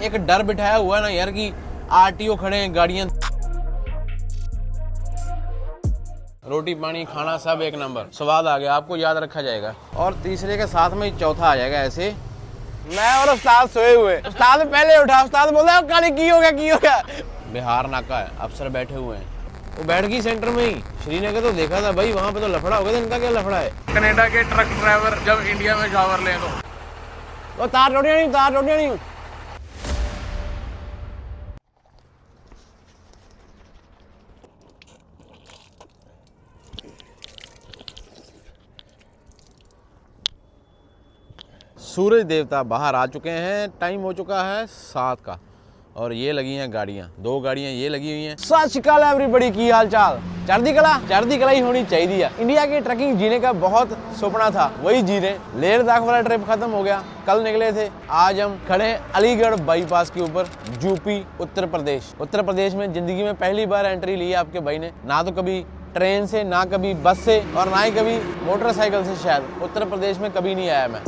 एक डर बिठाया हुआ है ना यार कि आरटीओ खड़े हैं, गाड़ियां, रोटी पानी खाना सब एक नंबर, स्वाद आ गया, आपको याद रखा जाएगा। और तीसरे के साथ में चौथा आ जाएगा ऐसे। मैं और उस्ताद सोए हुए, उस्ताद पहले उठा, उस्ताद बोल रहा है काली की हो गया। बिहार नाका है, अफसर बैठे हुए हैं, वो बैठ गई सेंटर में ही। श्रीनगर तो देखा था भाई, वहाँ पे तो लफड़ा हो गया था। इनका क्या लफड़ा है? कनाडा के ट्रक ड्राइवर जब इंडिया में शावर लें तो वो तार रोटियां नहीं। सूरज देवता बाहर आ चुके हैं, टाइम हो चुका है 7 का और ये लगी हैं गाड़ियाँ, 2 गाड़ियाँ ये लगी हुई हैं। सत श्री अकाल एवरीबॉडी, की हाल चाल? चढ़ती कला ही होनी चाहिए। इंडिया की ट्रकिंग जीने का बहुत सपना था, वही जी रहे। लेह लद्दाख वाला ट्रिप खत्म हो गया, कल निकले थे। आज हम खड़े हैं अलीगढ़ बाईपास के ऊपर, यूपी उत्तर प्रदेश में जिंदगी में पहली बार एंट्री ली है आपके भाई ने। ना तो कभी ट्रेन से, ना कभी बस से और ना ही कभी मोटरसाइकिल से। शायद उत्तर प्रदेश में कभी नहीं आया मैं।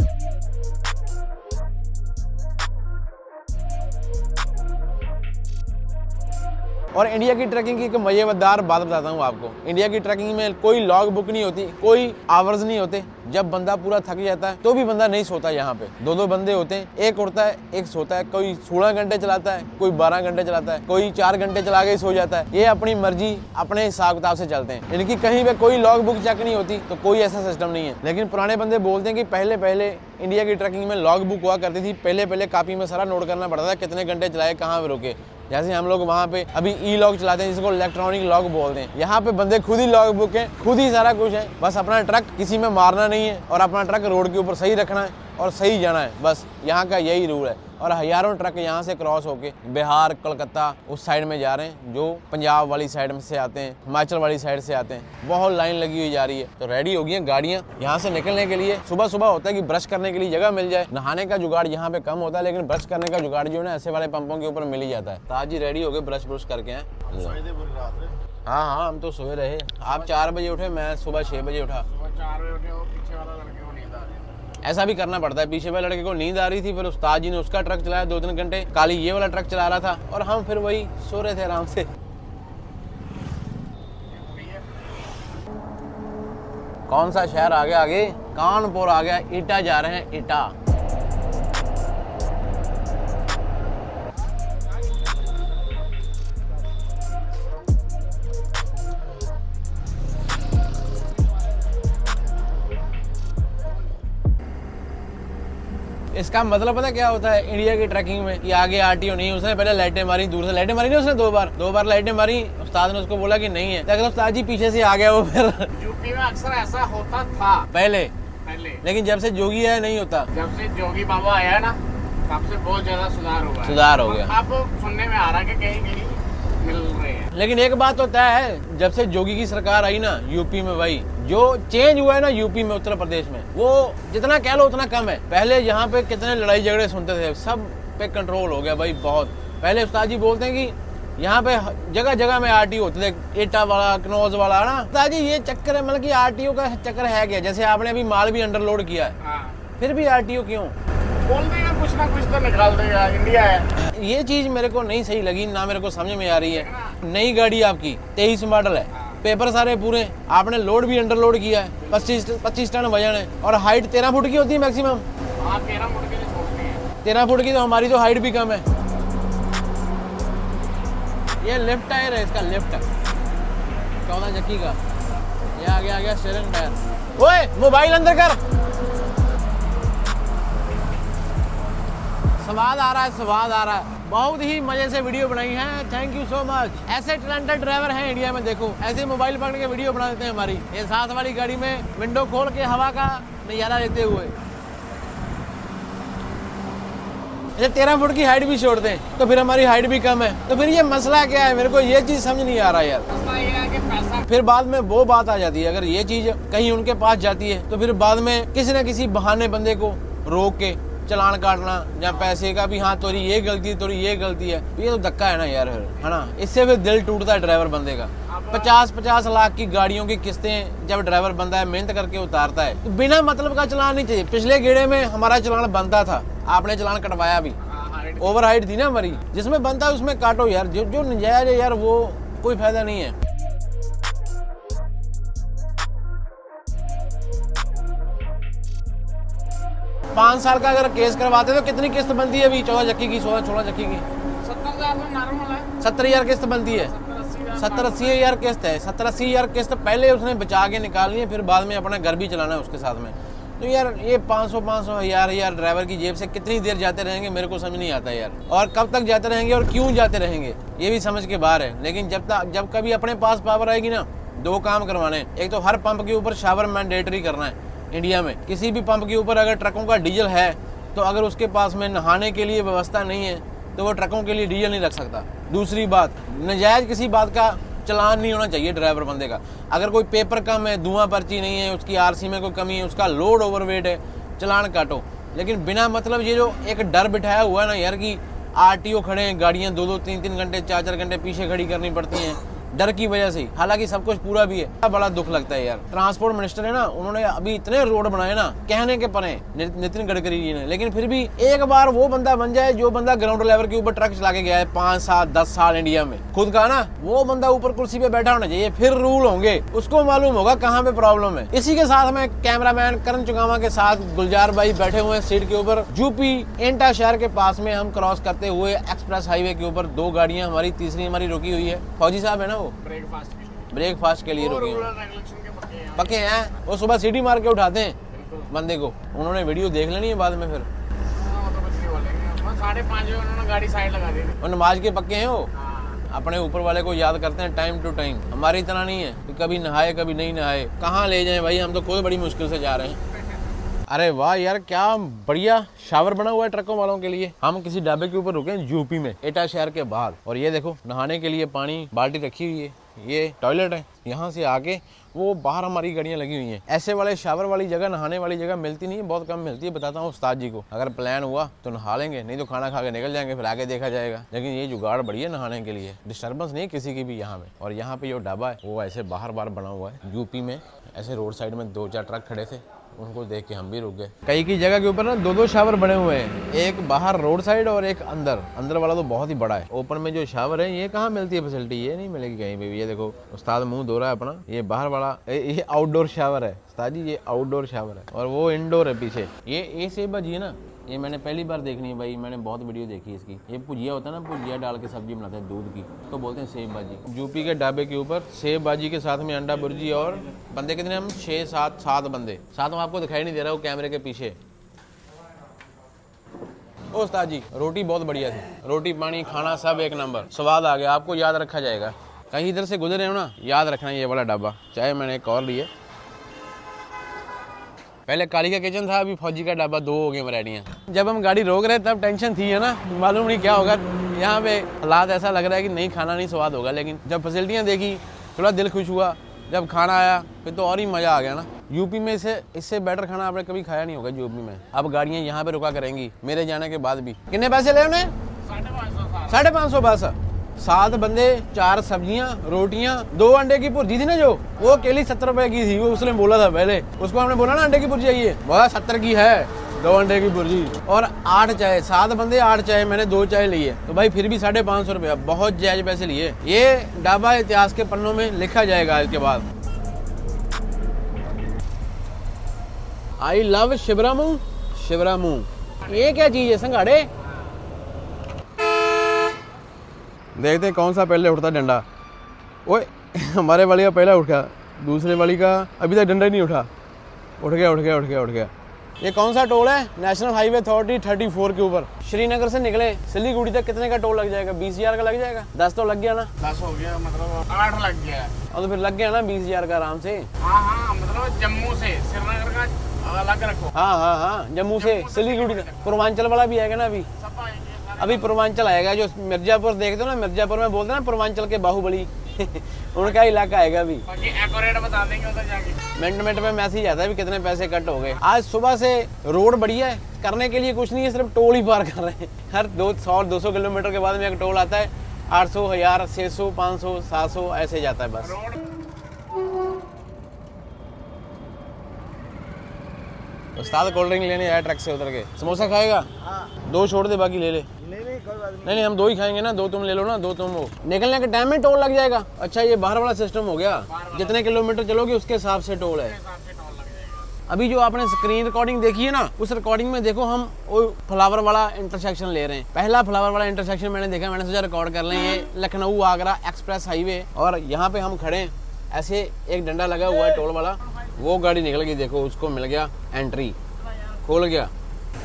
और इंडिया की ट्रैकिंग की एक मजेदार बात बताता हूँ आपको। इंडिया की ट्रैकिंग में कोई लॉग बुक नहीं होती, कोई आवर्स नहीं होते। जब बंदा पूरा थक जाता है तो भी बंदा नहीं सोता। यहाँ पे 2 बंदे होते हैं, एक उड़ता है एक सोता है। कोई 16 घंटे चलाता है, कोई 12 घंटे चलाता है, कोई 4 घंटे चला के सो जाता है। ये अपनी मर्जी अपने हिसाब किताब से चलते हैं। इनकी कहीं पे कोई लॉग बुक चेक नहीं होती, तो कोई ऐसा सिस्टम नहीं है। लेकिन पुराने बंदे बोलते हैं कि पहले इंडिया की ट्रैकिंग में लॉग बुक हुआ करती थी। पहले कापी में सारा नोट करना पड़ता था, कितने घंटे चलाए, कहाँ पे रुके। जैसे हम लोग वहाँ पे अभी ई लॉग चलाते हैं, जिसको इलेक्ट्रॉनिक लॉग बोलते हैं। यहाँ पे बंदे खुद ही लॉग बुक है, खुद ही सारा कुछ है। बस अपना ट्रक किसी में मारना नहीं है और अपना ट्रक रोड के ऊपर सही रखना है और सही जाना है। बस यहाँ का यही रूल है। और हजारों ट्रक यहाँ से क्रॉस होके बिहार, कलकत्ता उस साइड में जा रहे हैं, जो पंजाब वाली साइड में से आते हैं, हिमाचल वाली साइड से आते हैं। बहुत लाइन लगी हुई जा रही है। तो रेडी हो गई हैं गाड़ियाँ यहाँ से निकलने के लिए। सुबह होता है कि ब्रश करने के लिए जगह मिल जाए। नहाने का जुगाड़ यहाँ पे कम होता है, लेकिन ब्रश करने का जुगाड़ जो है ना, ऐसे वाले पंपों के ऊपर मिल ही जाता है। ताज जी रेडी हो गए, ब्रश करके हैं। हाँ, हम तो सोए रहे। आप 4 बजे उठे, मैं सुबह 6 बजे उठा। 4 बजे उठे, वो पीछे वाला लड़के को नींद आ रही है। ऐसा भी करना पड़ता है। पीछे वाले लड़के को नींद आ रही थी, फिर उस्ताद जी ने उसका ट्रक चलाया 2-3 घंटे। काली ये वाला ट्रक चला रहा था और हम फिर वही सो रहे थे आराम से। कौन सा शहर आ गया आगे? कानपुर आ गया। ईटा जा रहे हैं, ईटा। इसका मतलब पता क्या होता है इंडिया की ट्रैकिंग में, कि आगे आरटीओ नहीं। उसने पहले लाइटें मारी, दूर से लाइटें मारी नहीं उसने, 2 बार लाइटें मारी। उस्ताद ने उसको बोला कि नहीं है, लेकिन उस्ताद जी पीछे से आ गया वो। फिर यूपी में अक्सर ऐसा होता था पहले, लेकिन जब से जोगी आया नहीं होता। जब से जोगी बाबा आया ना, तब से बहुत ज्यादा सुधार हो गया। अब सुनने में आ रहा है कि कहीं मिल रहे हैं। लेकिन एक बात तो तय है, जब से जोगी की सरकार आई ना यूपी में, भाई जो चेंज हुआ है ना यूपी में, उत्तर प्रदेश में, वो जितना कह लो उतना कम है। पहले यहाँ पे कितने लड़ाई झगड़े सुनते थे, सब पे कंट्रोल हो गया भाई बहुत। पहले उस्ताद जी बोलते हैं कि यहाँ पे जगह जगह में आरटीओ होते थे, एटा वाला, कनौज वाला ना। उस्ताद जी ये चक्कर है, मतलब कि आरटीओ का चक्कर है क्या? जैसे आपने अभी माल भी अंडरलोड किया है, फिर भी आरटीओ क्यों? बोल देगा कुछ ना कुछ तो निकाल देगा, इंडिया है। ये चीज मेरे को नहीं सही लगी, ना मेरे को समझ में आ रही है। नई गाड़ी आपकी 23 मॉडल है, पेपर सारे पूरे, आपने लोड भी अंडरलोड किया है, 25 टन वजन है और हाइट 13 फुट की होती है मैक्सिमम। 13 फुट की तो छोड़ती है। 13 फुट की तो हमारी तो हाइट भी कम है। ये लेफ्ट टायर है, इसका लेफ्ट 14 चक्की का। ये आ गया स्टीयरिंग टायर। ओए मोबाइल अंदर कर। स्वाद आ रहा है। बहुत ही मजे से वीडियो बनाई है, थैंक यू सो मच। ऐसे टैलेंटेड ड्राइवर हैं इंडिया में, देखो ऐसे मोबाइल पकड़ के वीडियो बना देते हैं हमारी। ये साथ वाली गाड़ी में विंडो खोल के हवा का नजारा लेते हुए। 13 फुट की हाइट भी छोड़ते हैं, तो फिर हमारी हाइट भी कम है। तो फिर ये मसला क्या है? मेरे को ये चीज समझ नहीं आ रहा यार। मसला ये है कि पैसा। फिर बाद में वो बात आ जाती है, अगर ये चीज कहीं उनके पास जाती है तो फिर बाद में किसी न किसी बहाने बंदे को रोक के चलान काटना, या पैसे का भी, हाँ तोरी ये गलती है। ये तो धक्का है ना यार, है ना। इससे फिर दिल टूटता है ड्राइवर बंदे का। 50-50 लाख की गाड़ियों की किस्तें जब ड्राइवर बंदा है मेहनत करके उतारता है, तो बिना मतलब का चलान नहीं चाहिए। पिछले गेड़े में हमारा चलान बनता था, आपने चलान कटवाया भी। ओवर हाइट थी ना हमारी, जिसमें बनता है उसमें काटो यार, जो नजायज है यार वो कोई फायदा नहीं है। पाँच साल का अगर केस करवाते तो कितनी किस्त बनती है अभी? 14 चक्की की, 16 चक्की की 70,000 में नॉर्मल है। 70,000 किस्त बनती है। 70-80 हज़ार किस्त है। 70-80 हज़ार किस्त पहले उसने बचा के निकालनी है, फिर बाद में अपना घर भी चलाना है उसके साथ में। तो यार ये 500 हज़ार ड्राइवर की जेब से कितनी देर जाते रहेंगे मेरे को समझ नहीं आता यार, और कब तक जाते रहेंगे और क्यों जाते रहेंगे ये भी समझ के बाहर है। लेकिन जब कभी अपने पास पावर आएगी ना, दो काम करवाने, एक तो हर पंप के ऊपर शावर मैंडेटरी करना है इंडिया में। किसी भी पंप के ऊपर अगर ट्रकों का डीजल है तो अगर उसके पास में नहाने के लिए व्यवस्था नहीं है तो वो ट्रकों के लिए डीजल नहीं रख सकता। दूसरी बात, नाजायज किसी बात का चलान नहीं होना चाहिए ड्राइवर बंदे का। अगर कोई पेपर कम है, धुआं पर्ची नहीं है, उसकी आरसी में कोई कमी है, उसका लोड ओवरवेट है, चलान काटो। लेकिन बिना मतलब ये जो एक डर बिठाया हुआ है ना यार कि आरटीओ खड़े हैं, गाड़ियाँ 2-2, 3-3 घंटे, 4-4 घंटे पीछे खड़ी करनी पड़ती हैं डर की वजह से। हालांकि सब कुछ पूरा भी है। बड़ा दुख लगता है यार। ट्रांसपोर्ट मिनिस्टर है ना, उन्होंने अभी इतने रोड बनाए ना कहने के परे, नितिन गडकरी जी ने, लेकिन फिर भी एक बार वो बंदा बन जाए जो बंदा ग्राउंड लेवल के ऊपर ट्रक चला के गया है 5 साल 10 साल इंडिया में, खुद का ना, वो बंदा ऊपर कुर्सी पे बैठा होना चाहिए, फिर रूल होंगे, उसको मालूम होगा कहाँ पे प्रॉब्लम है। इसी के साथ में कैमरामैन करण चुगामा के साथ गुलजार भाई बैठे हुए हैं सीट के ऊपर। यूपी एंटा शहर के पास में हम क्रॉस करते हुए एक्सप्रेस हाईवे के ऊपर 2 गाड़ियां हमारी, तीसरी हमारी रुकी हुई है। फौजी साहब है ना, वो ब्रेकफास्ट के लिए रुकी है, पक्के हैं। वो सुबह सीटी मार के उठाते हैं बंदे को। उन्होंने वीडियो देख लेनी है बाद में फिर। 5:30 बजे उन्होंने गाड़ी साइड लगा दी। और नमाज के पक्के हैं वो, अपने ऊपर वाले को याद करते हैं टाइम टू टाइम। हमारी तरह नहीं है कि कभी नहाए कभी नहीं नहाए। कहाँ ले जाएं भाई, हम तो खुद बड़ी मुश्किल से जा रहे हैं। अरे वाह यार, क्या बढ़िया शावर बना हुआ है ट्रकों वालों के लिए। हम किसी ढाबे के ऊपर रुके यूपी में, एटा शहर के बाहर, और ये देखो नहाने के लिए पानी बाल्टी रखी हुई है, ये टॉयलेट है। यहाँ से आके वो बाहर हमारी गाड़ियाँ लगी हुई हैं। ऐसे वाले शावर वाली जगह, नहाने वाली जगह मिलती नहीं है, बहुत कम मिलती है। बताता हूँ उस्ताद जी को, अगर प्लान हुआ तो नहा लेंगे, नहीं तो खाना खा के निकल जाएंगे, फिर आगे देखा जाएगा। लेकिन ये जुगाड़ बढ़िया नहाने के लिए, डिस्टर्बेंस नहीं है किसी की भी यहाँ पे। और यहाँ पे जो ढाबा है वो ऐसे बाहर बना हुआ है। यूपी में ऐसे रोड साइड में 2-4 ट्रक खड़े थे, उनको देख के हम भी रुक गए। कई की जगह के ऊपर ना 2-2 शावर बने हुए हैं, एक बाहर रोड साइड और एक अंदर वाला तो बहुत ही बड़ा है। ओपन में जो शावर है ये कहाँ मिलती है फैसिलिटी, ये नहीं मिलेगी कहीं पे भी। ये देखो उस्ताद मुंह धो रहा है अपना, ये बाहर वाला ये आउटडोर शावर है उस्ताद जी, ये आउटडोर शावर है, और वो इंडोर है पीछे। ये सेब भाजी है ना, ये मैंने पहली बार देखनी है भाई, मैंने बहुत वीडियो देखी इसकी। ये भुजिया होता है ना, भुजिया डाल के सब्जी बनाते हैं दूध की, तो बोलते हैं सेब भाजी। यूपी के ढाबे के ऊपर सेब भाजी के साथ में अंडा भुर्जी, और बंदे कितने हम 6-7 बंदे साथ में, आपको दिखाई नहीं दे रहा वो कैमरे के पीछे। ओ उस्ताद जी, रोटी बहुत बढ़िया थी, रोटी पानी खाना सब एक नंबर, स्वाद आ गया। आपको याद रखा जाएगा, कहीं इधर से गुजरे हो ना, याद रखना ये वाला ढाबा। चाहे मैंने एक और लिए, पहले काली का किचन था, अभी फौजी का ढाबा, 2 हो गए वैरायटियाँ। जब हम गाड़ी रोक रहे तब टेंशन थी है ना, मालूम नहीं क्या होगा। यहाँ पे हालात ऐसा लग रहा है कि नहीं खाना नहीं स्वाद होगा, लेकिन जब फैसिलिटियाँ देखी थोड़ा दिल खुश हुआ। जब खाना आया फिर तो और ही मज़ा आ गया ना। यूपी में इससे बेटर खाना आपने कभी खाया नहीं होगा यूपी में। अब गाड़ियाँ यहाँ पे रुका करेंगी मेरे जाने के बाद भी। कितने पैसे ले उन्हें? 550 बस। 7 बंदे, 4 सब्जियां, रोटियां, 2 अंडे की भुर्जी थी ना, जो वो अकेली 70 रुपए की थी। वो उसने बोला था पहले, उसको हमने बोला ना अंडे की भुर्जी चाहिए, बोला 70 की है, 2 अंडे की भुर्जी और 8 चाय। 7 बंदे 8 चाय, मैंने 2 चाय लिए, तो भाई फिर भी 550 रुपया, बहुत जायज पैसे लिए। ये ढाबा इतिहास के पन्नों में लिखा जाएगा इसके बाद। I love शिवरामू। शिवरामू ये क्या चीज है? संघाड़े। देखते हैं कौन सा पहले उठता डंडा। ओए हमारे वाली का पहला उठ गया, दूसरे वाली का अभी तक डंडा ही नहीं उठा। उठ गया। ये कौन सा टोल है? नेशनल हाईवे अथॉरिटी 34 के ऊपर। श्रीनगर से निकले सिलीगुड़ी तक कितने का टोल लग जाएगा? 20,000 का लग जाएगा। 10 तो लग गया ना? 10 हो गया, मतलब 8 लग गया। और तो फिर लग गया ना 20,000 का आराम से। हाँ, मतलब जम्मू से श्रीनगर का अलग रखो। हाँ, जम्मू से सिलीगुड़ी तक। पूर्वांचल वाला भी आएगा ना अभी? सब आएंगे। अभी पूर्वांचल आएगा, जो मिर्जापुर देखते हो ना, मिर्जापुर में बोलते हैं ना पूर्वांचल के बाहुबली उनका इलाका आएगा अभी। बाकी एक्यूरेट बता देंगे उधर जाके। मिनट में मैसेज आता है भी कितने पैसे कट हो गए। आज सुबह से रोड बढ़िया है, करने के लिए कुछ नहीं है, सिर्फ टोल ही पार कर रहे हैं। हर 200 किलोमीटर के बाद में एक टोल आता है, 800, 1000, 600, 500, 700 ऐसे जाता है बस। उस्ताद कोल्ड ड्रिंक लेने आया ट्रक से उतर के। समोसा खाएगा? हाँ। 2 छोड़ दे, बाकी ले ले। नहीं कोई बात नहीं हम 2 ही खाएंगे ना, 2 तुम ले लो ना, 2 तुम वो। निकलने के टाइम में टोल लग जाएगा। अच्छा ये बाहर वाला सिस्टम हो गया, जितने किलोमीटर चलोगे उसके हिसाब से टोल है। अभी जो आपने स्क्रीन रिकॉर्डिंग देखी है ना, उस रिकॉर्डिंग में देखो हम वो फ्लावर वाला इंटरसेक्शन ले रहे हैं। पहला फ्लावर वाला इंटरसेक्शन मैंने देखा, मैंने सोचा रिकॉर्ड कर लें। ये लखनऊ आगरा एक्सप्रेस हाईवे, और यहाँ पे हम खड़े हैं, ऐसे एक डंडा लगा हुआ है टोल वाला, वो गाड़ी निकल गई, देखो उसको मिल गया एंट्री, खोल गया।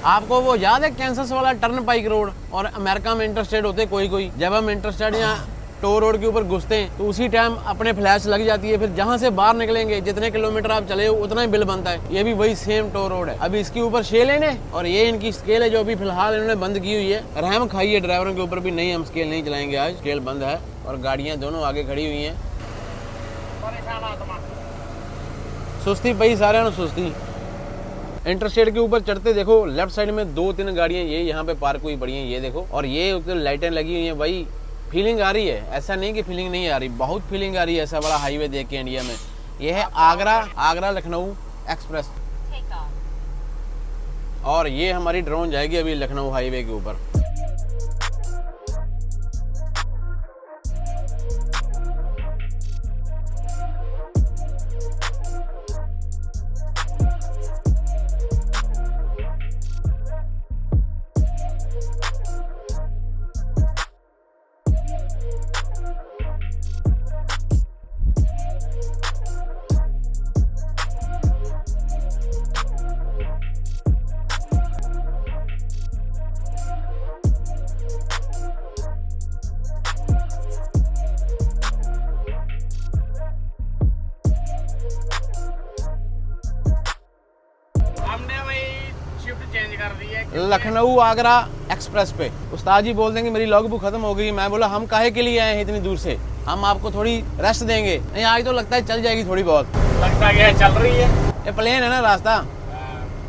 आपको वो याद है कैंसस वाला टर्न पाइक रोड और अमेरिका में इंटरस्टेट होते कोई, जब हम इंटरस्टेट या टोल रोड के ऊपर घुसते हैं तो उसी टाइम अपने फ्लैश लग जाती है, फिर जहाँ से बाहर निकलेंगे जितने किलोमीटर आप चले हो उतना ही बिल बनता है। ये भी वही सेम टोल रोड है। अभी इसके ऊपर 6 लेन है और ये इनकी स्केल है जो अभी फिलहाल इन्होंने बंद की हुई है। रहम खाइए ड्राइवरों के ऊपर भी, नहीं हम स्केल नहीं चलाएंगे आज, स्केल बंद है और गाड़ियाँ दोनों आगे खड़ी हुई हैं। सुस्ती पई सारे सुस्ती। इंटरस्टेट के ऊपर चढ़ते देखो लेफ्ट साइड में 2-3 गाड़ियाँ ये यहाँ पे पार्क हुई पड़ी हैं, ये देखो, और ये लाइटें लगी हुई हैं। भाई फीलिंग आ रही है, ऐसा नहीं कि फीलिंग नहीं आ रही, बहुत फीलिंग आ रही है ऐसा बड़ा हाईवे देख के इंडिया में। ये है आगरा लखनऊ एक्सप्रेस, और ये हमारी ड्रोन जाएगी अभी लखनऊ हाईवे के ऊपर। लखनऊ आगरा एक्सप्रेस पे उस्ताद जी बोल देंगे मेरी लॉग बुक खत्म हो गई। मैं बोला हम काहे के लिए आए हैं इतनी दूर से, हम आपको थोड़ी रेस्ट देंगे। नहीं आज तो लगता है चल जाएगी थोड़ी बहुत, लगता है चल रही है। ये प्लेन है ना रास्ता,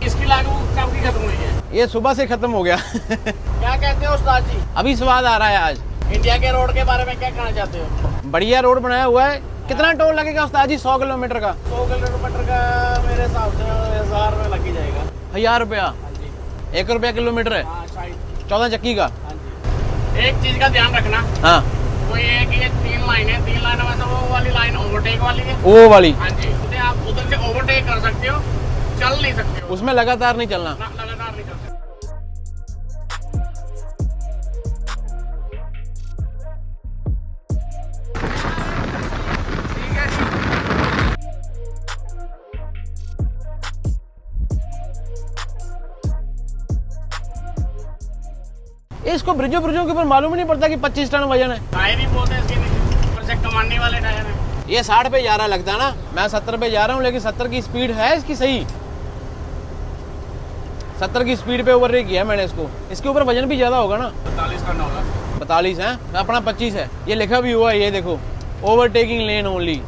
इसकी लॉग बुक कब की खत्म हुई है? ये सुबह से खत्म हो गया। क्या कहते हो उस्ताद जी? अभी स्वाद आ रहा है आज। इंडिया के रोड के बारे में क्या कहना चाहते हो? बढ़िया रोड बनाया हुआ है। कितना टोल लगेगा उस्ताद जी 100 किलोमीटर का? 100 किलोमीटर का मेरे हिसाब से 1000 रुपये लग ही जाएगा। 1000 रुपया? 1 रुपया किलोमीटर है? हाँ, 14 चक्की का। हाँ जी। एक चीज का ध्यान रखना, हाँ वो ये है कि ये 3 लाइन है, 3 लाइन में से वो वाली लाइन ओवरटेक वाली है। वो वाली? हाँ जी, तो आप उधर से ओवरटेक कर सकते हो, चल नहीं सकते हो उसमें लगातार नहीं चलना। लगातार नहीं चल सकते। इसको ब्रिजों के ऊपर मालूम ही नहीं पड़ता कि 25 टन वजन है। टायर ही बहुत है इसके नीचे, ऊपर से कमांडी वाले टायर हैं। ये 60 पे जा रहा लगता है ना, मैं 70 पे जा रहा हूँ, लेकिन 70 की स्पीड है इसकी सही। 70 की स्पीड पे ओवरटेक किया मैंने इसको। इसके ऊपर वजन भी ज्यादा होगा ना? 45 टन होगा। 45 है, अपना 25 है। ये लिखा भी हुआ है, ये देखो ओवरटेकिंग लेन ओनली।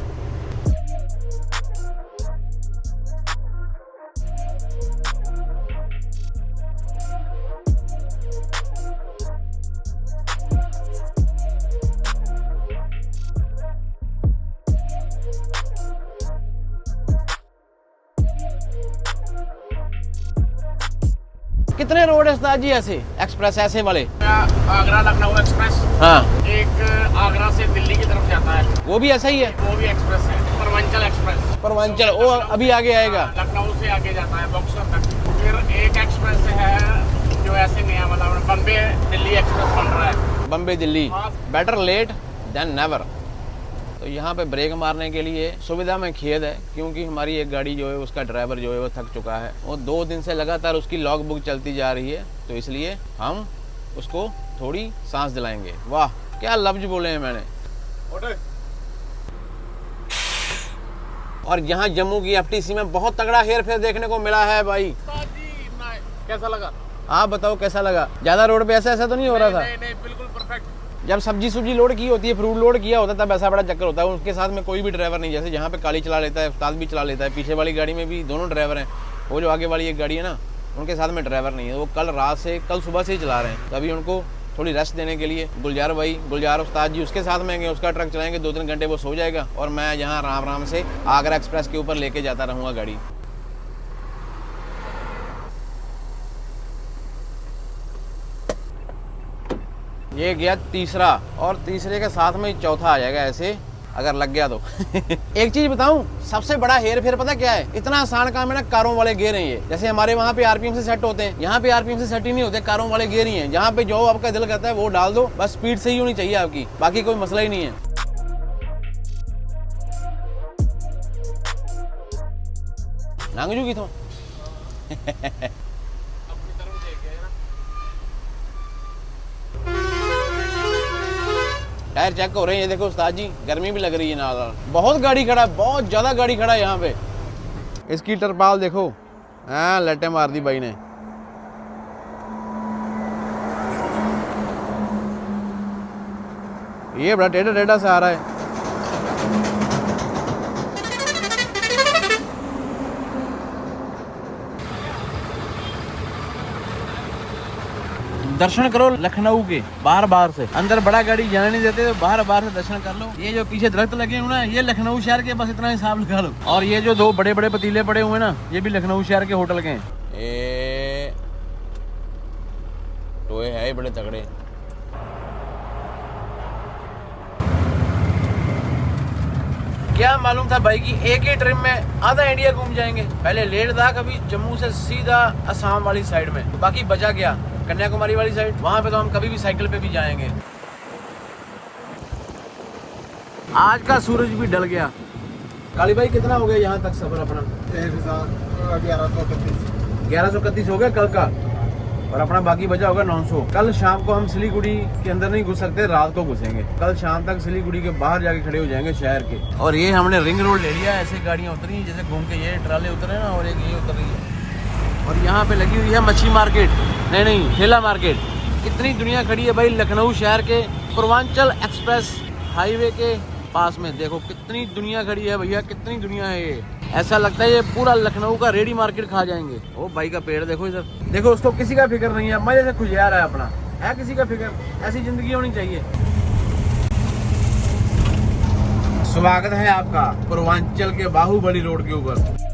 कितने रोड है उस्ताद जी ऐसे एक्सप्रेस ऐसे वाले? आगरा लखनऊ एक्सप्रेस, हाँ, एक आगरा से दिल्ली की तरफ जाता है, वो भी ऐसा ही है। वो भी एक्सप्रेस है। पूर्वांचल एक्सप्रेस, पूर्वांचल वो अभी आगे आएगा। लखनऊ से आगे जाता है बक्सर तक। फिर एक एक्सप्रेस है जो ऐसे नया वाला बम्बे दिल्ली एक्सप्रेस बन रहा है। Bombay Delhi, better late than never. तो यहाँ पे ब्रेक मारने के लिए सुविधा में खेद है, क्योंकि हमारी एक गाड़ी जो है उसका ड्राइवर जो है वो थक चुका है। वो 2 दिन से लगातार उसकी लॉग बुक चलती जा रही है, तो इसलिए हम उसको थोड़ी सांस दिलाएंगे। वाह क्या लफ्ज बोले हैं मैंने। और यहाँ जम्मू की FTC में बहुत तगड़ा हेर फेर देखने को मिला है भाई। कैसा लगा? आप बताओ कैसा लगा? ज्यादा रोड पे ऐसा तो नहीं हो रहा था? नहीं, बिल्कुल परफेक्ट। जब सब्जी लोड की होती है, फ्रूट लोड किया होता है, तब ऐसा बड़ा चक्कर होता है। उसके साथ में कोई भी ड्राइवर नहीं, जैसे जहाँ पे काली चला लेता है उस्ताद भी चला लेता है। पीछे वाली गाड़ी में भी दोनों ड्राइवर हैं, वो जो आगे वाली एक गाड़ी है ना, उनके साथ में ड्राइवर नहीं है। वो कल सुबह से ही चला रहे हैं। तभी उनको थोड़ी रेस्ट देने के लिए गुलजार उस्ताद जी उसके साथ में गए, उसका ट्रक चलाएंगे 2-3 घंटे, वो सो जाएगा और मैं यहाँ आराम से आगरा एक्सप्रेस के ऊपर लेके जाता रहूँगा गाड़ी। ये गया तीसरा और तीसरे के साथ में चौथा आ जाएगा ऐसे अगर लग गया तो। एक चीज बताऊं, सबसे बड़ा हेर फेर पता क्या है? इतना आसान काम है ना, कारों वाले गेयर हैं ये। जैसे हमारे वहाँ पे आरपीएम से सेट होते हैं, यहाँ पे आरपीएम से सेट ही नहीं होते, कारों वाले गेयर ही हैं। जहाँ पे जो आपका दिल करता है वो डाल दो, बस स्पीड सही होनी चाहिए आपकी, बाकी कोई मसला ही नहीं है। नांगजू की तो टायर चेक हो रहे हैं, ये देखो उस्ताद जी, गर्मी भी लग रही है ना, बहुत गाड़ी खड़ा है, बहुत ज्यादा गाड़ी खड़ा है यहाँ पे। इसकी टरपाल देखो, हाँ लट्टे मार दी भाई ने। ये बड़ा टेढ़ा टेढ़ा सा आ रहा है। दर्शन करो लखनऊ के बाहर बाहर से, अंदर बड़ा गाड़ी जाने नहीं देते, तो बाहर बाहर से दर्शन कर लो। ये जो पीछे दरख्त लगे हुए ना, ये लखनऊ शहर के, बस इतना हिसाब लगा लो। और ये जो दो बड़े बड़े पतीले पड़े हुए ना, ये भी लखनऊ शहर के होटल के हैं। टोए है बड़े तगड़े। क्या मालूम था भाई कि एक ही ट्रिप में आधा इंडिया घूम जाएंगे। पहले लेह लद्दाख, अभी जम्मू से सीधा असम वाली साइड में, तो बाकी बचा गया कन्याकुमारी वाली साइड। वहां पे तो हम कभी भी साइकिल पे भी जाएंगे। आज का सूरज भी ढल गया। काली भाई कितना हो गया यहाँ तक सफर अपना? 1131 हो गया कल का, और अपना बाकी बचा होगा 900। कल शाम को हम सिलीगुड़ी के अंदर नहीं घुस सकते, रात को घुसेंगे। कल शाम तक सिलीगुड़ी के बाहर जाके खड़े हो जाएंगे शहर के। और ये हमने रिंग रोड ले लिया, ऐसे गाड़ियाँ उतरी हैं जैसे घूम के, ये ट्राले उतरे ना और एक ये उतर रही है। और यहाँ पे लगी हुई है मच्छी मार्केट, नहीं ठेला मार्केट। कितनी दुनिया खड़ी है भाई लखनऊ शहर के पूर्वांचल एक्सप्रेस हाईवे के पास में। देखो कितनी दुनिया खड़ी है भैया, कितनी दुनिया है ये। ऐसा लगता है ये पूरा लखनऊ का रेडी मार्केट खा जाएंगे। ओ भाई का पेड़ देखो इधर, देखो उसको किसी का फिक्र नहीं है, मजे से खुशियार है अपना, है किसी का फिक्र। ऐसी जिंदगी होनी चाहिए। स्वागत है आपका पूर्वांचल के बाहुबली रोड के ऊपर।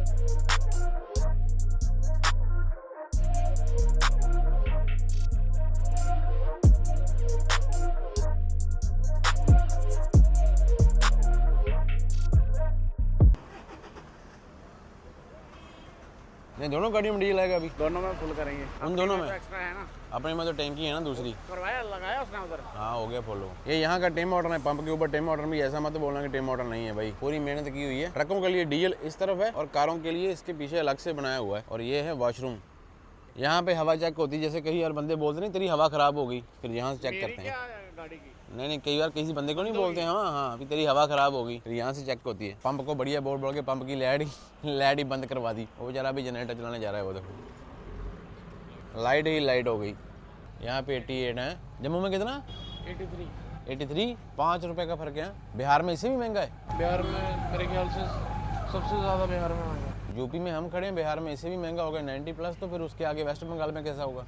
दोनों गाड़ियों में डीजल आएगा अभी? दोनों में फुल करेंगे। उन दोनों में एक्स्ट्रा है ना, अपने में तो टैंकी है ना दूसरी। करवाया लगाया उसने उधर। हाँ हो गया फॉलो। ये यहाँ का टेम वाटर है, पंप के ऊपर टेम वाटर भी। ऐसा मत बोलना कि टेम वाटर नहीं है भाई, पूरी मेहनत की हुई है। ट्रकों के लिए डीजल इस तरफ है और कारों के लिए इसके पीछे अलग से बनाया हुआ है। और ये है वॉशरूम, यहाँ पे हवा चेक होती है। जैसे कई बार बंदे बोलते नहीं तेरी हवा खराब हो गई, फिर यहाँ से चेक करते हैं गाड़ी की। नहीं कई बार किसी बंदे को नहीं बोलते हैं, हाँ अभी तेरी हवा खराब होगी, फिर यहाँ से चेक होती है। पंप को बढ़िया बोल के पंप की लाइट ही बंद करवा दी। वो बेचारा अभी जनरेटर चलाने जा रहा है, वो देखो लाइट ही लाइट हो गई। यहाँ पे 88 है। जम्मू में कितना? 83। 5 रुपए का फर्क है। बिहार में इससे भी महंगा है? बिहार में मेरे ख्याल से सबसे ज़्यादा बिहार में महंगा। यूपी में हम खड़े हैं, बिहार में इससे भी महंगा होगा 90+। तो फिर उसके आगे वेस्ट बंगाल में कैसा होगा?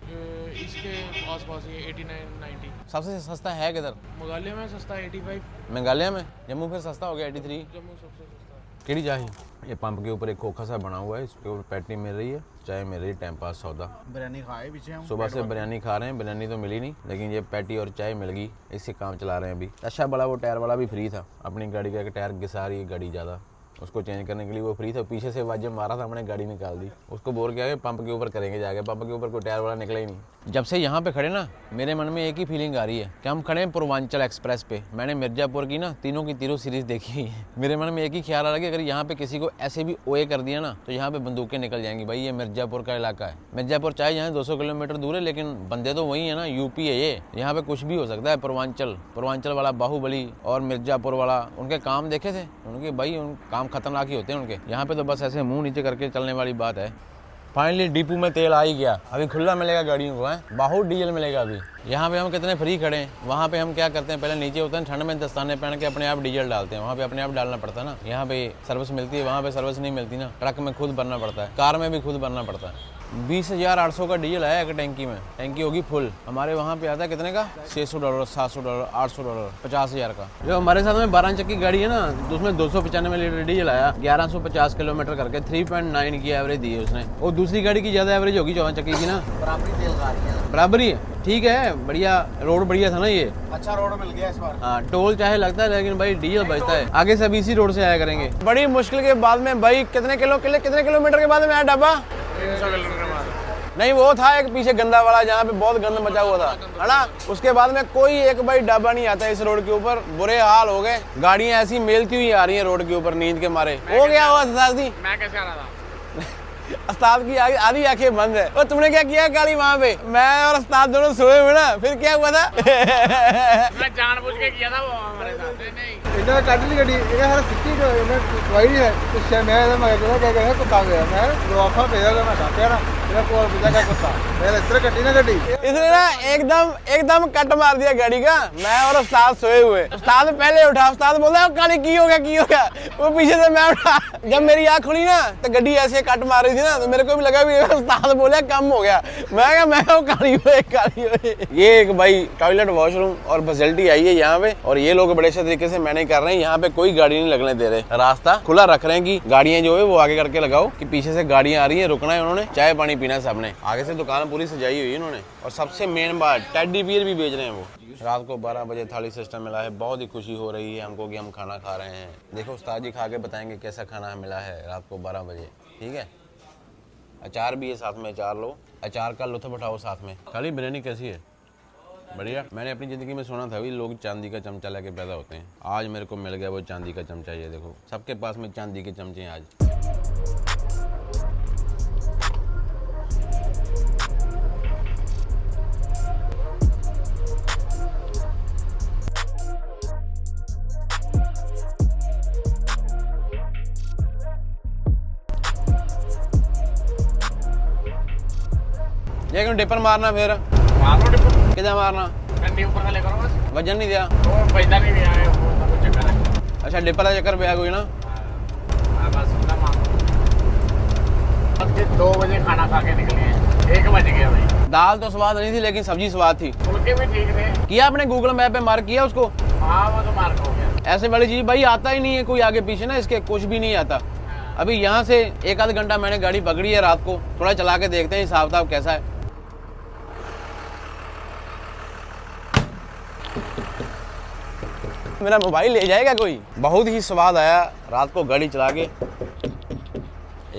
इसके आसपास ये 89-90। सबसे सस्ता है किधर? मेघालय में सस्ता 85। मेघालय में? जम्मू फिर सस्ता हो गया 83। जम्मू सबसे सस्ता है। केड़ी चाहिए? ये पंप के ऊपर एक खोखा सा बना हुआ है, इसके ऊपर पैटी मिल रही है, चाय मिल रही है, टाइम पास सौदा। बिरयानी खाए पीछे हम, सुबह से बिरयानी खा रहे हैं, बिरयानी तो मिली नहीं, लेकिन ये पैटी और चाय मिल गई, इससे काम चला रहे हैं अभी। अच्छा बड़ा वो टायर वाला भी फ्री था। अपनी गाड़ी का टायर घिसा रही है गाड़ी ज़्यादा, उसको चेंज करने के लिए वो फ्री था। पीछे से वाजब मारा था, हमने गाड़ी निकाल दी। उसको बोल के आगे पंप के ऊपर करेंगे जाके, पंप के ऊपर कोई टायर वाला निकला ही नहीं। जब से यहाँ पे खड़े ना, मेरे मन में एक ही फीलिंग आ रही है कि हम खड़े हैं पूर्वांचल एक्सप्रेस पे। मैंने मिर्जापुर की ना तीनों की तीनों सीरीज देखी है। मेरे मन में एक ही ख्याल आ रहा है कि अगर यहाँ पे किसी को ऐसे भी ओए कर दिया ना, तो यहाँ पे बंदूकें निकल जाएंगी। भाई ये मिर्जापुर का इलाका है। मिर्जापुर चाहे यहाँ 200 किलोमीटर दूर है, लेकिन बंदे तो वही है ना, यूपी है ये। यहाँ पे कुछ भी हो सकता है। पूर्वांचल वाला बाहुबली और मिर्जापुर वाला, उनके काम देखे थे उनके भाई, उन काम खतरनाक ही होते हैं उनके। यहाँ पे तो बस ऐसे मुंह नीचे करके चलने वाली बात है। फाइनली डिपो में तेल आ ही गया। अभी खुला मिलेगा गाड़ियों को, है बहुत डीजल मिलेगा अभी। यहाँ पे हम कितने फ्री खड़े हैं, वहाँ पे हम क्या करते हैं, पहले नीचे होते हैं ठंड में दस्ताने पहन के अपने आप डीजल डालते हैं। वहाँ पे अपने आप डालना पड़ता है ना, यहाँ पे सर्विस मिलती है, वहाँ पे सर्विस नहीं मिलती ना। ट्रक में खुद भरना पड़ता है, कार में भी खुद भरना पड़ता है। 20,800 का डीजल आया एक टैंकी में। टैंकी होगी फुल। हमारे वहाँ पे आता है कितने का? $600, $700, $800, 50,000 का। जो हमारे साथ में 12 चक्की गाड़ी है ना, तो उसमें 295 लीटर डीजल आया, 1150 किलोमीटर करके 3.9 की एवरेज दी है उसने। और दूसरी गाड़ी की ज्यादा एवरेज होगी 14 चक्की की ना, बराबरी है। ठीक है, बढ़िया रोड बढ़िया था ना, ये अच्छा रोड मिल गया इस बार। हाँ, टोल चाहे लगता है लेकिन भाई डीजल बचता है। आगे सब इसी रोड से आया करेंगे। बड़ी मुश्किल के बाद में भाई कितने किलोमीटर के बाद में आया ढाबा? 300 किलोमीटर बाद। नहीं, वो था एक पीछे गंदा वाला जहाँ पे बहुत गंद मचा हुआ था, है ना। उसके बाद में कोई एक भाई ढाबा नहीं आता इस रोड के ऊपर। बुरे हाल हो गए, गाड़ियाँ ऐसी मेलती हुई आ रही हैं रोड के ऊपर नींद के मारे। हो गया हुआ उस्तादी, मैं कैसे आ रहा था? उस्ताद की आधी आंखें बंद है। और तुमने क्या किया काली वहाँ पे? मैं और उस्ताद दोनों सोए हुए ना, फिर क्या हुआ था? मैं जानबूझ के किया था वो हमारे साथ। नहीं इन्हें काट ली गड्डी, इन्हें हर सिक्की जो इन्हें वही है उससे मैं क्या गया कुत्ता गया, मैं लोफा भेजा था, मैं काटया ना मेरा कोल बुझा का कुत्ता, मेरे इधर कटी ना गड्डी। इसने ना एकदम कट मार दिया गाड़ी का। मैं और उस्ताद सोए हुए। उस्ताद पहले उठा, उस्ताद बोला काली की हो गया। वो पीछे से मैं उठा। जब मेरी आँख खुली ना तो गड्डी ऐसे कट मार रही थी ना, तो मेरे को भी लगा भी उस्ताद बोले कम हो गया। मैं काली हुए। ये एक भाई टॉयलेट वॉशरूम और फैसिलिटी आई है यहाँ पे, और ये लोग बड़े अच्छे तरीके से मैनेज कर रहे हैं। यहाँ पे कोई गाड़ी नहीं लगने दे रहे, रास्ता खुला रख रहे हैं कि गाड़ियाँ जो है वो आगे करके लगाओ, कि पीछे से गाड़ियाँ आ रही है, रुकना है उन्होंने, चाय पानी पीना सबने। आगे से दुकान पूरी सजाई हुई है इन्होंने। और सबसे मेन बात, टेडी बियर भी बेच रहे हैं वो। रात को 12 बजे थाली सिस्टम मिला है, बहुत ही खुशी हो रही है हमको कि हम खाना खा रहे हैं। देखो उस्ताद जी खा के बताएंगे कैसा खाना मिला है रात को 12 बजे। ठीक है, अचार भी है साथ में, अचार लो, अचार का लुत्फ उठाओ साथ में। खाली बिरयानी कैसी है? बढ़िया। मैंने अपनी ज़िंदगी में सुना था भी लोग चांदी का चमचा लेके पैदा होते हैं। आज मेरे को मिल गया वो चांदी का चमचा। ये देखो सबके पास में चांदी के चमचे हैं आज। ये डिपर मारना फिर किधर मारना? डंडी ऊपर से लेकर बस। वजन नहीं दिया, वो पैदा नहीं दिया है, वो तो चक्कर है। अच्छा डिपर का चक्कर पे आ गई ना। हाँ, बस ना मानो। अब 2 बजे खाना खा के निकले हैं, 1 बज गया भाई। दाल तो स्वाद नहीं थी लेकिन सब्जी स्वाद थी। फुलके भी ठीक थे। किया आपने गूगल मैप पे मार्क किया उसको? हाँ वो तो मार्क हो गया। ऐसे वाली चीज भाई आता ही नहीं है कोई आगे पीछे ना, इसके कुछ भी नहीं आता। अभी यहाँ से 1 आध घंटा मैंने गाड़ी पकड़ी है रात को, थोड़ा चला के देखते हैं हिसाब किताब कैसा है। मेरा मोबाइल ले जाएगा कोई? बहुत ही स्वाद आया रात को गाड़ी चला के।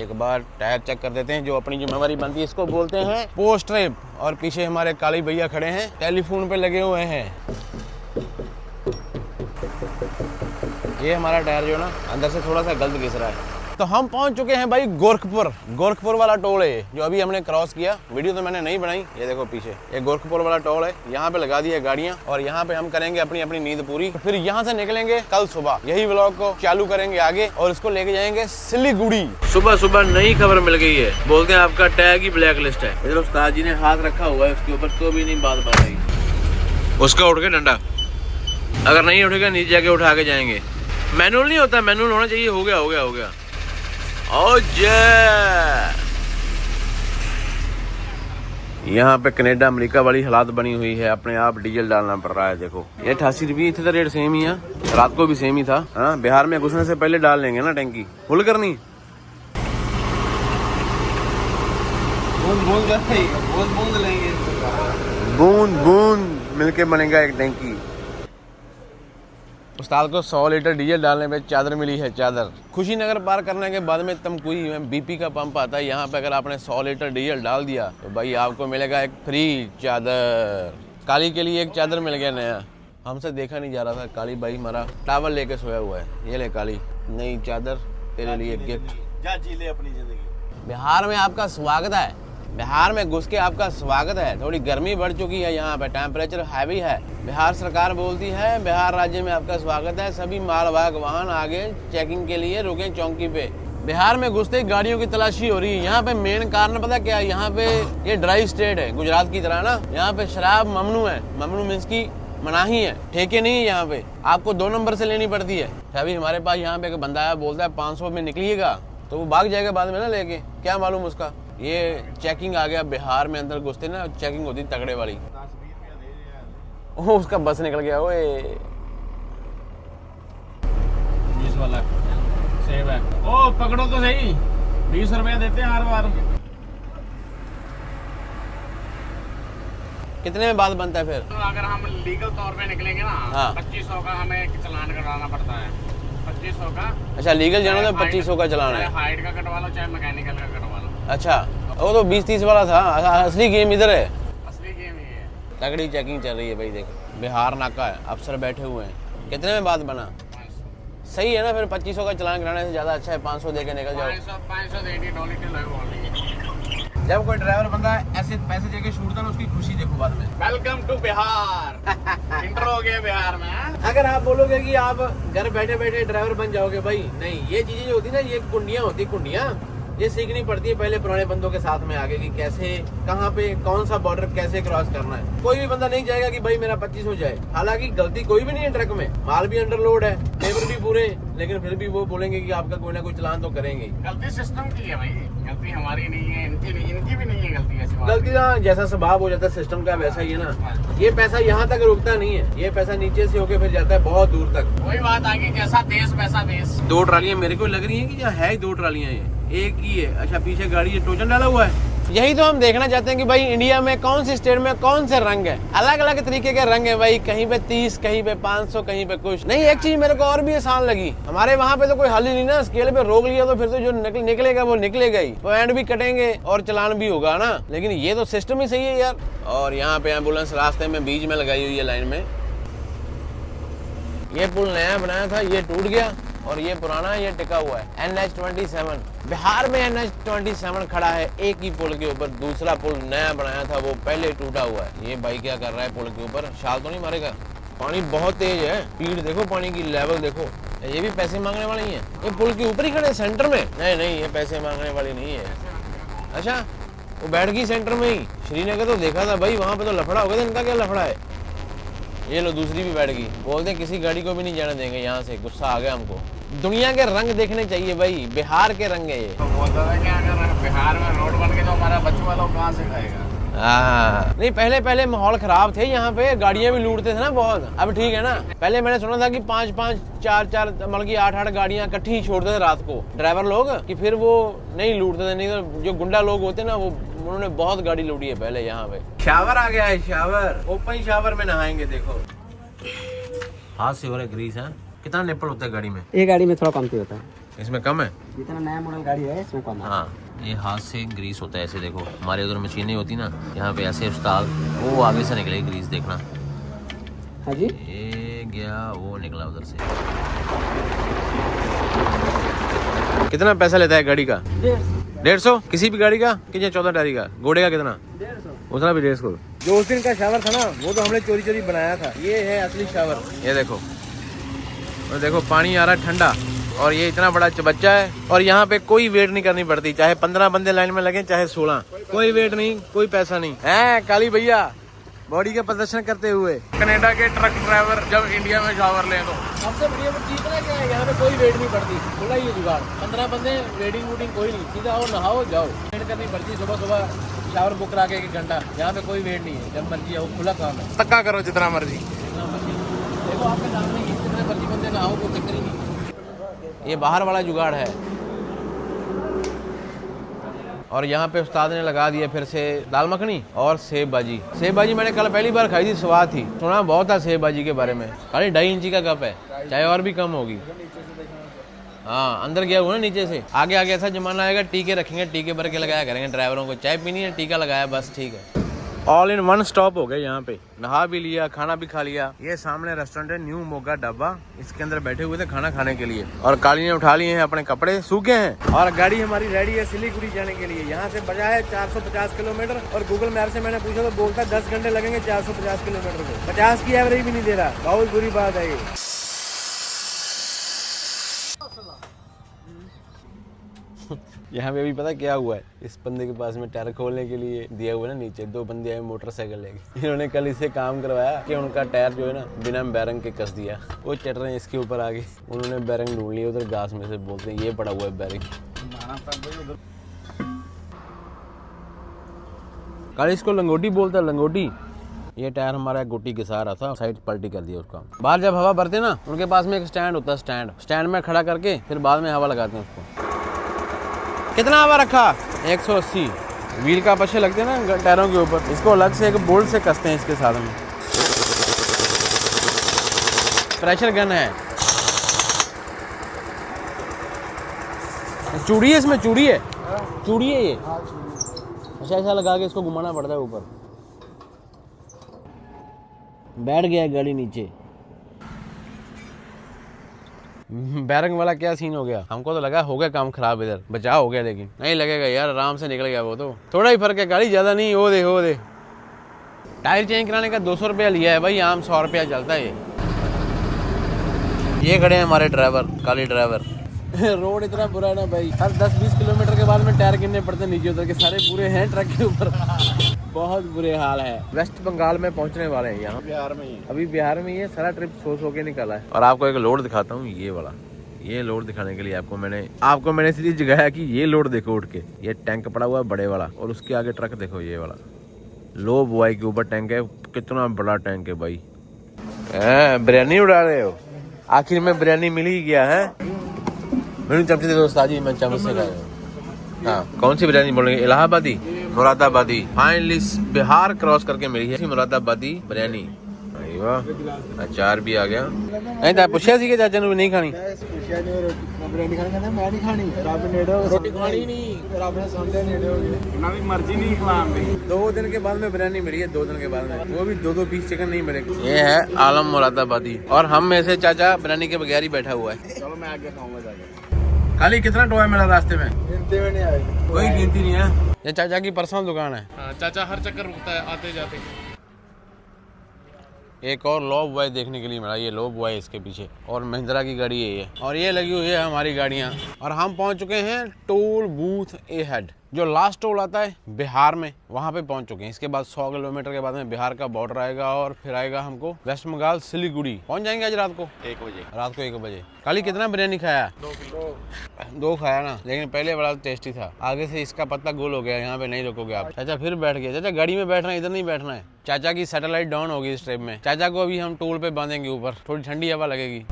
एक बार टायर चेक कर देते हैं, जो अपनी जिम्मेवारी बनती है। इसको बोलते हैं पोस्ट ट्रिप। और पीछे हमारे काली भैया खड़े हैं, टेलीफोन पे लगे हुए हैं। ये हमारा टायर जो ना अंदर से थोड़ा सा गलत घिस रहा है। तो हम पहुंच चुके हैं भाई गोरखपुर वाला टोल है जो अभी हमने क्रॉस किया। वीडियो तो मैंने नहीं बनाई, ये देखो पीछे ये गोरखपुर वाला टोल है। यहाँ पे लगा दी है गाड़ियाँ और यहाँ पे हम करेंगे अपनी नींद पूरी। फिर यहाँ से निकलेंगे कल सुबह, यही व्लॉग को चालू करेंगे आगे और इसको लेके जाएंगे सिलीगुड़ी। सुबह नई खबर मिल गई है, बोलते हैं आपका टैग ही ब्लैक लिस्ट है। इधर उस्ताद जी ने हाथ रखा हुआ है उसके ऊपर, तो भी नहीं बात बन रही। उसका उठ के डंडा, अगर नहीं उठेगा नीचे जाके उठा के जाएंगे। मैनुअल नहीं होता, मैनुअल होना चाहिए। हो गया। ओ यहाँ पे कनाडा अमेरिका वाली हालात बनी हुई है, अपने आप डीजल डालना पड़ रहा है। देखो ये 88 रुपये इतना रेट सेम ही है, रात को भी सेम ही था। हाँ, बिहार में घुसने से पहले डाल लेंगे ना टैंकी फुल करनी। बूंद मिलके बनेगा एक टैंकी। उस्ताद को 100 लीटर डीजल डालने पे चादर मिली है, चादर। खुशीनगर पार करने के बाद में तमकुई में बीपी का पंप आता है। यहाँ पे अगर आपने 100 लीटर डीजल डाल दिया तो भाई आपको मिलेगा एक फ्री चादर। काली के लिए एक चादर मिल गया नया, हमसे देखा नहीं जा रहा था। काली भाई हमारा टावल लेके सोया हुआ है। ये ले काली, नई चादर तेरे लिए गिफ्ट। जा जी ले अपनी जिंदगी। बिहार में आपका स्वागत है। बिहार में घुस के आपका स्वागत है। थोड़ी गर्मी बढ़ चुकी है, यहाँ पे टेम्परेचर हैवी है। बिहार सरकार बोलती है बिहार राज्य में आपका स्वागत है, सभी मालवाहक वाहन आगे चेकिंग के लिए रुके चौकी पे। बिहार में घुसते ही गाड़ियों की तलाशी हो रही है। यहाँ पे मेन कारण पता क्या है? यहाँ पे ये ड्राई स्टेट है, गुजरात की तरह ना। यहाँ पे शराब ममनू है, ममनू मीन्स की मनाही है, ठेके नहीं है। यहाँ पे आपको 2 नंबर से लेनी पड़ती है। अभी हमारे पास यहाँ पे एक बंदा आया, बोलता है 500 में निकलिएगा, तो वो भाग जाएगा बाद में ना लेके, क्या मालूम उसका। ये चेकिंग आ गया बिहार में, अंदर घुसते ना चेकिंग होती तगड़े वाली। ओह उसका बस निकल गया। ओए 20 वाला सेब है। ओ पकड़ो तो सही, 20 रुपए देते हैं हर बार। कितने में बात बनता है फिर? तो अगर हम लीगल तौर पे निकलेंगे ना, हाँ। 2500 का हमें चालान कटवाना पड़ता है। 2500 का। अच्छा लीगल जानो तो 2500 का चलाना है। हाइट का कटवा लो चाहे मैकेनिकल का कटवा लो। अच्छा वो तो 20-30 वाला था। असली गेम इधर है, असली गेम ये है। तगड़ी चेकिंग चल रही है भाई। देखो बिहार नाका है, अफसर बैठे हुए हैं। कितने में बात बना? 500 सही है ना फिर 2500 का चालान कराने से ज़्यादा अच्छा है 500 दे के निकल जाओ। 500 दे दी डॉलर के लोग बोल रही जब कोई ड्राइवर बंदा ऐसे पैसे देके छूटता ना, उसकी खुशी देखो बाद में। Welcome to Bihar. इंटर हो गया बिहार में। अगर आप बोलोगे कि आप घर बैठे बैठे ड्राइवर बन जाओगे, भाई नहीं। ये चीजें जो होती है ना, ये कुंडियां होती, कुंडियां ये सीखनी पड़ती है पहले पुराने बंदों के साथ में आगे कि कैसे, कहाँ पे, कौन सा बॉर्डर कैसे क्रॉस करना है। कोई भी बंदा नहीं जाएगा कि भाई मेरा 25 हो जाए। हालांकि गलती कोई भी नहीं है ट्रक में, माल भी अंडरलोड है, लेबर भी पूरे, लेकिन फिर भी वो बोलेंगे कि आपका कोई ना कोई चालान तो करेंगे। गलती सिस्टम की है भाई, गलती हमारी नहीं है, इनकी नहीं, इनकी भी नहीं है गलती। ऐसी बात गलती ना जैसा स्वभाव हो जाता है सिस्टम का, वैसा ही है ना। ये पैसा यहाँ तक रुकता नहीं है, ये पैसा नीचे से होके फिर जाता है बहुत दूर तक। वही बात आ गई, जैसा देश वैसा बेस। 2 ट्रालियां मेरे को लग रही है कि या है 2 ट्रालियां, ये एक ही है। अच्छा पीछे गाड़ी ये टोचन डाला हुआ है। यही तो हम देखना चाहते हैं कि भाई इंडिया में कौन सी स्टेट में कौन से रंग है। अलग अलग तरीके के रंग है भाई, कहीं पे 30, कहीं पे 500, कहीं पे कुछ नहीं। एक चीज मेरे को और भी आसान लगी, हमारे वहाँ पे तो कोई हल ही नहीं ना। स्केल पे रोक लिया तो फिर तो जो निकलेगा वो निकलेगा ही, पॉइंट भी कटेंगे और चालान भी होगा ना। लेकिन ये तो सिस्टम ही सही है यार। और यहाँ पे एम्बुलेंस रास्ते में बीच में लगाई हुई है लाइन में। ये पुल नया बनाया था, ये टूट गया, और ये पुराना ये टिका हुआ है। NH-27 बिहार में NH-27 खड़ा है एक ही पुल के ऊपर। दूसरा पुल नया बनाया था, वो पहले टूटा हुआ है। ये भाई क्या कर रहा है पुल के ऊपर? छाल तो नहीं मारेगा? पानी बहुत तेज है, स्पीड देखो, पानी की लेवल देखो। ये भी पैसे मांगने वाले ही है। ये पुल के ऊपर ही खड़े सेंटर में? नहीं ये पैसे मांगने वाली नहीं है। अच्छा वो बैठ गई सेंटर में ही। श्रीनगर तो देखा था भाई, वहाँ पे तो लफड़ा हो गया था। इनका क्या लफड़ा है? ये लो दूसरी भी बैठ गई। बोलते हैं किसी गाड़ी को भी नहीं जाने देंगे यहाँ से। गुस्सा आ गया हमको। दुनिया के रंग देखने चाहिए भाई, बिहार के रंग है ये। तो बोलता था कि अगर बिहार में रोड बन के तो हमारा बच्चों वालों कहाँ से खाएगा। हाँ नहीं पहले माहौल खराब थे यहाँ पे, गाड़ियाँ भी लूटते थे ना बहुत। अब ठीक है ना। पहले मैंने सुना था कि 5-5, 4-4 मतलब की 8-8 गाड़ियाँ इकट्ठी ही छोड़ते थे रात को ड्राइवर लोग, कि फिर वो नहीं लूटते थे। नहीं तो जो गुंडा लोग होते ना, वो उन्होंने बहुत गाड़ी लूटी है पहले यहाँ पे। शावर आ गया है, शावर। ओपन शावर में नहाएंगे। देखो हाथ से हो रहा है ग्रीस है। कितना निप्पल होता है गाड़ी में? ये गाड़ी में थोड़ा कमती होता है, इसमें कम है। जितना नया मॉडल गाड़ी है इसमें कम है। हाँ ये हाथ से ग्रीस होता है ऐसे। देखो हमारे उधर मशीनें होती ना, यहाँ पे ऐसे उस्ताद वो आगे से निकले ग्रीस, देखना। हाँ जी, ये गया वो निकला उधर से। कितना पैसा लेता है गाड़ी का? 150। किसी भी गाड़ी का कि 14 टायरी का? घोड़े का कितना? 150। उतना भी 150। जो उस दिन का शावर था ना, वो तो हमने चोरी चोरी बनाया था। ये है असली शावर। ये देखो, और देखो पानी आ रहा है ठंडा, और ये इतना बड़ा चबच्चा है। और यहाँ पे कोई वेट नहीं करनी पड़ती, चाहे 15 बंदे लाइन में लगे चाहे 16, कोई वेट नहीं, कोई पैसा नहीं है। काली भैया बॉडी का प्रदर्शन करते हुए। कनाडा के ट्रक ड्राइवर जब इंडिया में शावर ले तो सबसे बढ़िया चीज पता क्या है, यहाँ पे कोई वेट नहीं पड़ती। खुला ही जुगाड़, 15 बंदे, वेटिंग वूटिंग कोई नहीं, सीधा आओ नहाओ जाओ। वेट करनी पड़ती है सुबह शावर बुक करा के 1 घंटा। यहाँ पे कोई वेट नहीं है, जब मर्जी आओ, खुला काम है। धक्का करो जितना मर्जी। देखो आपके सामने ही जितने मर्जी बंदे नहाओ, कोई चक्कर ही नहीं। ये बाहर वाला जुगाड़ है। और यहाँ पे उस्ताद ने लगा दिया फिर से दाल मखनी और सेब भाजी। सेब भाजी मैंने कल पहली बार खाई थी, स्वाद थी। सुना बहुत था सेब भाजी के बारे में। खाली 2.5 इंची का कप है, चाहे और भी कम होगी। हाँ अंदर गया हुआ ना नीचे से। आगे आगे ऐसा जमाना आएगा, टीके रखेंगे, टीके भर के लगाया करेंगे ड्राइवरों को। चाय पीनी है, टीका लगाया, बस ठीक है। ऑल इन वन स्टॉप हो गए यहाँ पे। नहा भी लिया, खाना भी खा लिया। ये सामने रेस्टोरेंट है न्यू मोगा ढाबा, इसके अंदर बैठे हुए थे खाना खाने के लिए। और काली ने उठा लिए हैं अपने कपड़े, सूखे हैं। और गाड़ी हमारी रेडी है सिलीगुड़ी जाने के लिए। यहाँ से बजा है 450 किलोमीटर, और गूगल मैप से मैंने पूछा तो बोलता 10 घंटे लगेंगे 450 किलोमीटर को। 50 की एवरेज भी नहीं दे रहा, बहुत बुरी बात है ये। यहाँ पे अभी पता क्या हुआ है, इस बंदे के पास में टायर खोलने के लिए दिया हुआ है ना नीचे। 2 बंदे आए मोटरसाइकिल लेके। इन्होंने कल इसे काम करवाया कि उनका टायर जो है ना बिना बैरंग के कस दिया। वो चट रहे हैं इसके ऊपर आगे। उन्होंने बैरंग ढूंढ लिया उधर घास में से, बोलते हैं ये पड़ा हुआ है बैरंग। कल इसको लंगोटी बोलता है, लंगोटी। ये टायर हमारा गोटी घिसा रहा था, साइड पलटी कर दिया उसका। बाहर जब हवा भरते ना, उनके पास में एक स्टैंड होता है, स्टैंड में खड़ा करके फिर बाद में हवा लगाते हैं उसको। कितना हवा रखा? 180। व्हील का पछे लगते हैं ना टायरों के ऊपर, इसको अलग से एक बोल्ट से कसते हैं इसके साथ में। प्रेशर गन है, चूड़ी है इसमें, चूड़ी है, चूड़ी है ये। अच्छा ऐसा लगा के इसको घुमाना पड़ता है ऊपर। बैठ गया है गाड़ी नीचे। बैरंग वाला क्या सीन हो गया? हमको तो लगा हो गया काम खराब, इधर बचाव हो गया, लेकिन नहीं लगेगा यार, आराम से निकल गया वो तो। थोड़ा ही फर्क है, गाड़ी ज्यादा नहीं। वो दे टायर चेंज कराने का 200 रुपया लिया है भाई, आम 100 रुपया चलता है ये खड़े हैं हमारे ड्राइवर, काली ड्राइवर। रोड इतना बुरा है ना भाई, हर 10-20 किलोमीटर के बाद में टायर गिरने पड़ते हैं नीचे उतर के, सारे पूरे हैं ट्रक के ऊपर। बहुत बुरे हाल है। वेस्ट बंगाल में पहुंचने वाले हैं, यहाँ बिहार में ही, अभी बिहार में ये सारा ट्रिप सो के निकाला है। और आपको एक लोड दिखाता हूँ, ये वाला, ये लोड दिखाने के लिए आपको मैंने इसलिए जगाया कि ये लोड देखो उठ के। ये टैंक पड़ा हुआ है बड़े वाला, और उसके आगे ट्रक देखो, ये वाला लो बुआई के ऊपर टैंक है। कितना बड़ा टैंक है भाई। बिरयानी उड़ा रहे हो? आखिर में बिरयानी मिल ही गया है। मेरी चमचे दे दो उस्ताद, मैं चम्मच से खाया। हाँ, कौन सी बिरयानी बोलेंगे? इलाहाबादी, मुरादाबादी। फाइनली बिहार क्रॉस करके मिली है मुरादाबादी बिरयानी। वाह, अचार भी आ गया। नहीं तो पूछा सी कि चाचा ने नहीं खानी? रोटी खानी नहीं, मर्जी नहीं खिलानी। 2 दिन के बाद में बिरयानी मिली है, 2 दिन के बाद में, वो भी 2-2 पीस चिकन नहीं मिले। ये है आलम मुरादाबादी, और हम में से चाचा बिरयानी के बगैर ही बैठा हुआ है। चलो मैं आगे खाऊंगा जाके। खाली कितना टोया मिला रास्ते में? गिनती में नहीं आए, कोई गिनती नहीं है। ये चाचा की पर्सनल दुकान है। चाचा हर चक्कर रुकता है आते जाते। एक और लॉब बॉय देखने के लिए मिला, ये लॉब बॉय इसके पीछे, और महिंद्रा की गाड़ी है ये, और ये लगी हुई है हमारी गाड़ियाँ। और हम पहुंच चुके हैं टोल बूथ ए हेड, जो लास्ट टोल आता है बिहार में, वहां पे पहुंच चुके हैं। इसके बाद 100 किलोमीटर के बाद में बिहार का बॉर्डर आएगा, और फिर आएगा हमको वेस्ट बंगाल सिलीगुड़ी। पहुंच जाएंगे आज रात को 1 बजे। रात को 1 बजे। काली कितना बिरयानी खाया? 2 खाया ना, लेकिन पहले बड़ा टेस्टी था। आगे से इसका पत्ता गोल हो गया, यहाँ पे नहीं रुकोगे आप। चाचा फिर बैठ गए। चाचा गाड़ी में बैठना है, इधर नहीं बैठना है। चाचा की सैटेलाइट डाउन होगी इस ट्रिप में। चाचा को अभी हम टोल पे बांधेंगे ऊपर, थोड़ी ठंडी हवा लगेगी।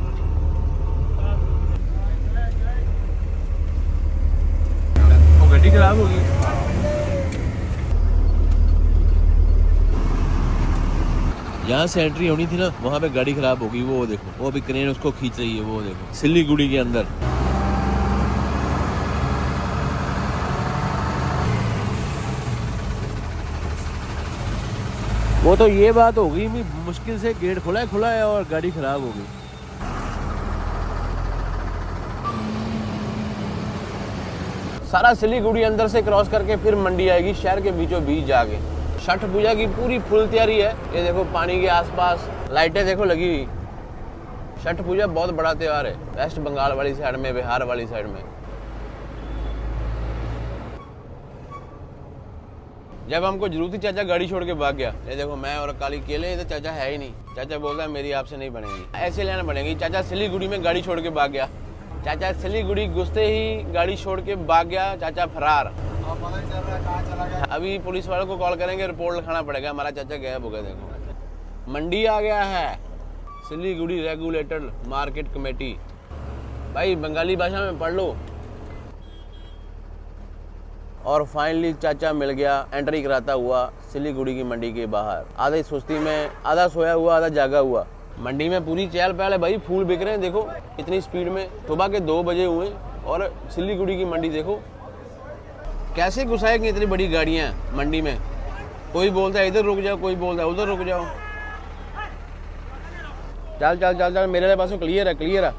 गड्डी खराब होगी। यहाँ से एंट्री होनी थी ना, वहाँ पे गाड़ी खराब होगी। वो देखो, वो अभी क्रेन उसको खींच रही है, वो देखो सिलीगुड़ी के अंदर। वो तो ये बात होगी, मुश्किल से गेट खुला है और गाड़ी खराब हो गई। सारा सिलीगुड़ी अंदर से क्रॉस करके फिर मंडी आएगी, शहर के बीचों बीच जाके। छठ पूजा की पूरी फुल तैयारी है। ये देखो पानी के आसपास लाइटें देखो लगी हुई। छठ पूजा बहुत बड़ा त्योहार है, वेस्ट बंगाल वाली साइड में, बिहार वाली साइड में। जब हमको जरूरत थी, चाचा गाड़ी छोड़ के भाग गया। ये देखो मैं और काली केले, तो चाचा है ही नहीं। चाचा बोलता है मेरी आपसे नहीं बनेगी, ऐसे लेना बनेगी। चाचा सिलीगुड़ी में गाड़ी छोड़ के भाग गया। चाचा सिलीगुड़ी घुसते ही गाड़ी छोड़ के भाग गया, चाचा फरार। अभी पुलिस वालों को कॉल करेंगे, रिपोर्ट लिखाना पड़ेगा, हमारा चाचा गायब हो गया। देखो मंडी आ गया है, सिलीगुड़ी रेगुलेटेड मार्केट कमेटी। भाई बंगाली भाषा में पढ़ लो। और फाइनली चाचा मिल गया, एंट्री कराता हुआ सिलीगुड़ी की मंडी के बाहर। आधे सुस्ती में, आधा सोया हुआ आधा जागा हुआ। मंडी में पूरी चहल पहल है भाई, फूल बिक रहे हैं। देखो इतनी स्पीड में, सुबह के 2 बजे हुए और सिलीगुड़ी की मंडी देखो कैसे घुसाएंगे इतनी बड़ी गाड़ियां मंडी में। कोई बोलता है इधर रुक जाओ, कोई बोलता है उधर रुक जाओ। चल चल चल चल, मेरे पास क्लियर है, क्लियर है।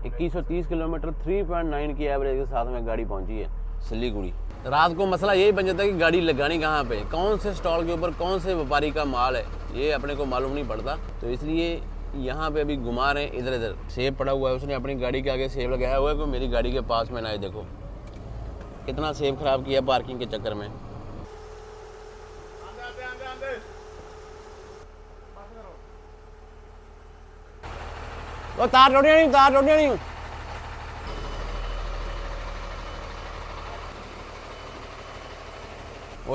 2130 किलोमीटर 3.9 की एवरेज के साथ में गाड़ी पहुंची है सिलीगुड़ी। रात को मसला यही बन जाता है कि गाड़ी लगानी कहाँ पे, कौन से स्टॉल के ऊपर कौन से व्यापारी का माल है, ये अपने को मालूम नहीं पड़ता। तो इसलिए यहाँ पे अभी घुमा रहे हैं इधर इधर। सेब पड़ा हुआ है, उसने अपनी गाड़ी के आगे सेब लगाया हुआ है, कोई मेरी गाड़ी के पास में ना है। देखो कितना सेब खराब किया पार्किंग के चक्कर में। वो तार टूटिया नहीं, तार टूटिया नहीं।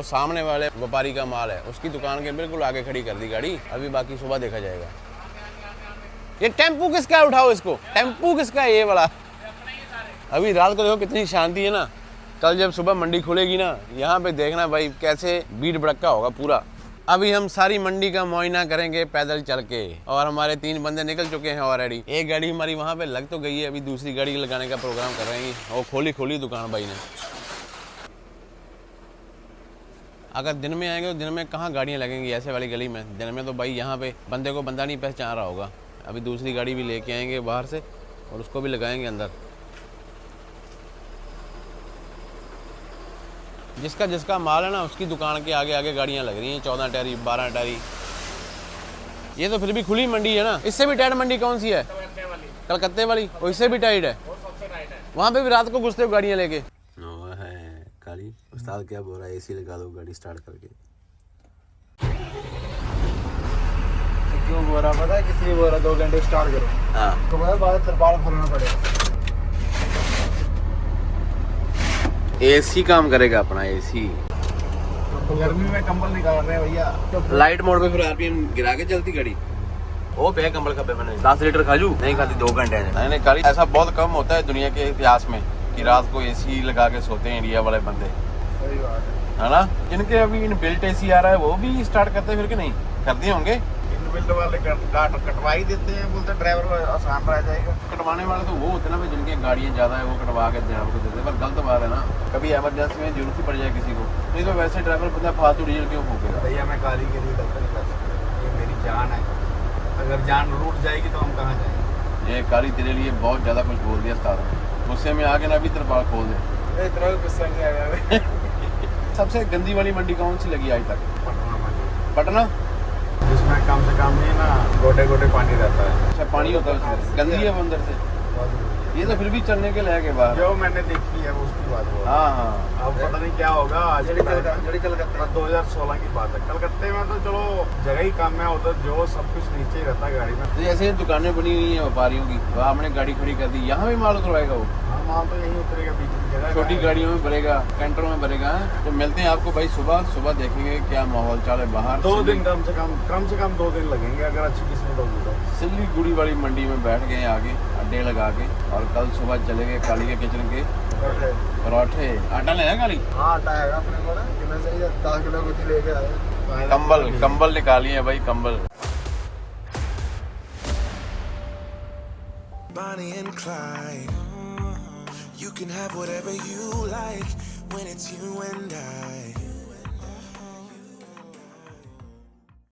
वो सामने वाले व्यापारी का माल है, उसकी दुकान के बिल्कुल आगे खड़ी कर दी गाड़ी। अभी बाकी सुबह देखा जाएगा। ये टेम्पू किसका है? उठाओ इसको। टेम्पू किसका है ये वाला? अभी रात को देखो कितनी शांति है ना। कल जब सुबह मंडी खुलेगी ना, यहाँ पे देखना भाई कैसे भीड़ भड़का होगा पूरा। अभी हम सारी मंडी का मुआयना करेंगे पैदल चल के, और हमारे 3 बंदे निकल चुके हैं ऑलरेडी। एक गाड़ी हमारी वहाँ पे लग तो गई है, अभी दूसरी गाड़ी लगाने का प्रोग्राम कर रहे हैं। वो खोली दुकान भाई ने। अगर दिन में आएंगे तो दिन में कहाँ गाड़ियाँ लगेंगी ऐसे वाली गली में। दिन में तो भाई यहाँ पे बंदे को बंदा नहीं पहचान रहा होगा। अभी दूसरी गाड़ी भी लेके आएंगे बाहर से और उसको भी लगाएंगे अंदर। जिसका जिसका माल है ना, उसकी दुकान के आगे आगे गाड़ियाँ लग रही हैं, 14 टायरी 12 टायरी। ये तो फिर भी खुली मंडी है ना। इससे भी टाइट मंडी कौन सी है? कलकत्ते वाली। इससे भी टाइट है। वहाँ पे भी रात को घुसते हो गाड़ियाँ लेके। है गाड़ी। उस्ताद क्या बोल रहा है? एसी लगा दो गाड़ी स्टार्ट करके। क्यों बोल रहा पता है? किसी ने बोल रहा 2 घंटे स्टार्ट करो। हाँ तो मैं बाद तरपाल खोलना पड़ेगा। एसी काम करेगा अपना एसी। तो गर्मी में कंबल निकाल रहे हैं भैया। लाइट मोड पे फिर आरपीएम गिरा के चलती गाड़ी। वो पे कंबल का पे मैंने 10 लीटर खाजू नहीं खाती 2 घंटे। मैंने गाड़ी ऐसा बहुत कम होता है दुनिया के इतिहास में कि रात को एसी लगा के सोते हैं इंडिया वाले बंदे। सही बात है ना। जिनके अभी इन बिल्ट एसी आ रहा है वो भी स्टार्ट करते हैं फिर कि नहीं? कर दिए होंगे। बिल्ड वाले कटवा ही देते हैं, बोलते ड्राइवर आसान रह जाएगा। कटवाने वाले तो वो होते हैं ना जिनकी गाड़ियाँ ज़्यादा है, वो कटवा के ड्राइवर को देते हैं। पर गलत बात है ना, कभी इमरजेंसी में जरूरत ही पड़ जाए किसी को, नहीं तो वैसे ड्राइवर पता फालतू डीजल क्यों फूकेगा। भैया मैं गाड़ी के लिए गलत नहीं कर सकता, ये मेरी जान है। अगर जान रूट जाएगी तो हम कहाँ जाएंगे? ये गाड़ी तेरे लिए बहुत ज़्यादा कुछ बोल दिया उस्ताद ने। गुस्से में आगे ना भी तरपाल खोल दे। इतना गुस्सा नहीं आया। सबसे गंदी वाली मंडी कौन सी लगी आज तक? पटना। जिसमें कम से कम नहीं ना गोटे गोटे पानी रहता है। अच्छा पानी होता है उसमें, गंदी है वो अंदर से। ये तो फिर भी चलने के लायक है बाहर। जो मैंने देखी है वो उसकी बात हो। हाँ हाँ। अब पता नहीं क्या होगा। आज 2016 की बात है। कलकत्ते में तो चलो जगह ही कम है, उधर जो सब कुछ नीचे ही रहता है गाड़ी में। तो जैसे दुकानें बनी हुई हैं व्यापारियों की, तो आपने गाड़ी खड़ी कर दी, यहाँ भी माल उतरवाएगा वो? हाँ माल तो यहीं उतरेगा, बीच में जगह छोटी गाड़ियों में भरेगा, कैंटरों में भरेगा। तो मिलते हैं आपको भाई सुबह देखेंगे क्या माहौल चाल है बाहर। 2 दिन कम से कम 2 दिन लगेंगे अगर अच्छी किस्मत होगी तो। सिल्लीगुड़ी वाली मंडी में बैठ गए आगे अड्डे लगा के, और कल सुबह चले गए काली के किचन के पराठे। आटा ले आया काली? हाँ आटा है अपने को ना, कितना चाहिए? 10 किलो कुछ लेके आए। कंबल निकालिए भाई कंबल। Bonnie and Clyde, you can have whatever you like when it's you and I.